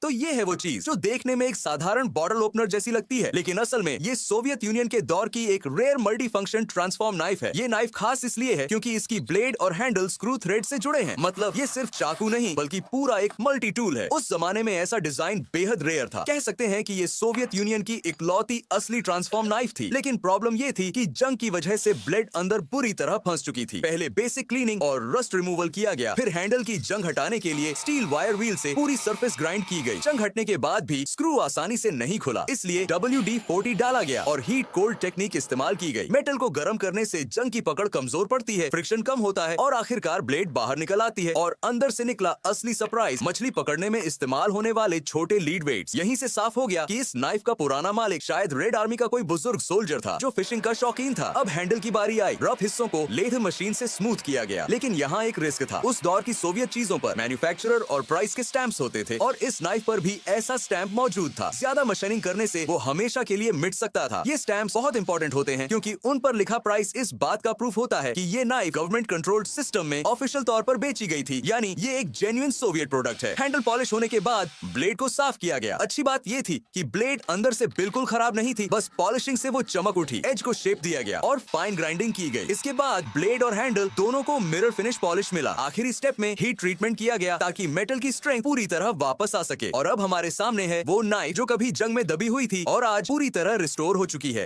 तो ये है वो चीज जो देखने में एक साधारण बॉटल ओपनर जैसी लगती है, लेकिन असल में ये सोवियत यूनियन के दौर की एक rare multi function transform knife है। ये नाइफ खास इसलिए है क्योंकि इसकी ब्लेड और हैंडल स्क्रू थ्रेड से जुड़े हैं। मतलब ये सिर्फ चाकू नहीं बल्कि पूरा एक मल्टी टूल है। उस जमाने में ऐसा डिजाइन बेहद रेयर था। कह सकते हैं कि ये सोवियत यूनियन की इकलौती असली ट्रांसफॉर्म नाइफ थी। लेकिन प्रॉब्लम ये थी कि जंग की वजह से ब्लेड अंदर बुरी तरह फंस चुकी थी। पहले बेसिक क्लीनिंग और रस्ट रिमूवल किया गया, फिर हैंडल की जंग हटाने के लिए स्टील वायर व्हील से पूरी सरफेस ग्राइंड की गई। जंग हटने के बाद भी स्क्रू आसानी से नहीं खुला, इसलिए WD-40 डाला गया और हीट कोल्ड टेक्निक इस्तेमाल की गई। मेटल को गर्म करने से जंग की पकड़ कमजोर पड़ती है, फ्रिक्शन कम होता है और आखिरकार ब्लेड बाहर निकल आती है। और अंदर से निकला असली सरप्राइज, मछली पकड़ने में इस्तेमाल होने वाले छोटे लीड वेट्स। यहीं से साफ हो गया कि इस नाइफ का पुराना मालिक शायद रेड आर्मी का कोई बुजुर्ग सोल्जर था जो फिशिंग का शौकीन था। अब हैंडल की बारी आई। रफ हिस्सों को लेथ मशीन से स्मूथ किया गया, लेकिन यहाँ एक रिस्क था। उस दौर की सोवियत चीजों पर मैन्युफैक्चरर और प्राइस के स्टैंप्स होते थे और इस नाइफ पर भी ऐसा स्टैंप मौजूद था। ज्यादा मशीनिंग करने से वो हमेशा के लिए मिट सकता था। ये स्टैंप्स बहुत इंपॉर्टेंट होते हैं क्योंकि उन पर लिखा प्राइस इस बात का प्रूफ होता है कि ये नाइफ गवर्नमेंट कंट्रोल्ड सिस्टम में ऑफिशियल तौर पर बेची गई थी, यानी ये एक जेन्युइन सोवियत प्रोडक्ट है। हैंडल पॉलिश होने के बाद ब्लेड को साफ किया गया। अच्छी बात ये थी कि ब्लेड अंदर से बिल्कुल खराब नहीं थी, बस पॉलिशिंग से वो चमक उठी, एज को शेप दिया गया और फाइन ग्राइंडिंग की गई। इसके बाद ब्लेड और हैंडल दोनों को मिरर फिनिश पॉलिश मिला। आखिरी स्टेप में हीट ट्रीटमेंट किया गया ताकि मेटल की स्ट्रेंथ पूरी तरह वापस आ सके। और अब हमारे सामने है वो नाइफ जो कभी जंग में दबी हुई थी और आज पूरी तरह रिस्टोर हो चुकी है।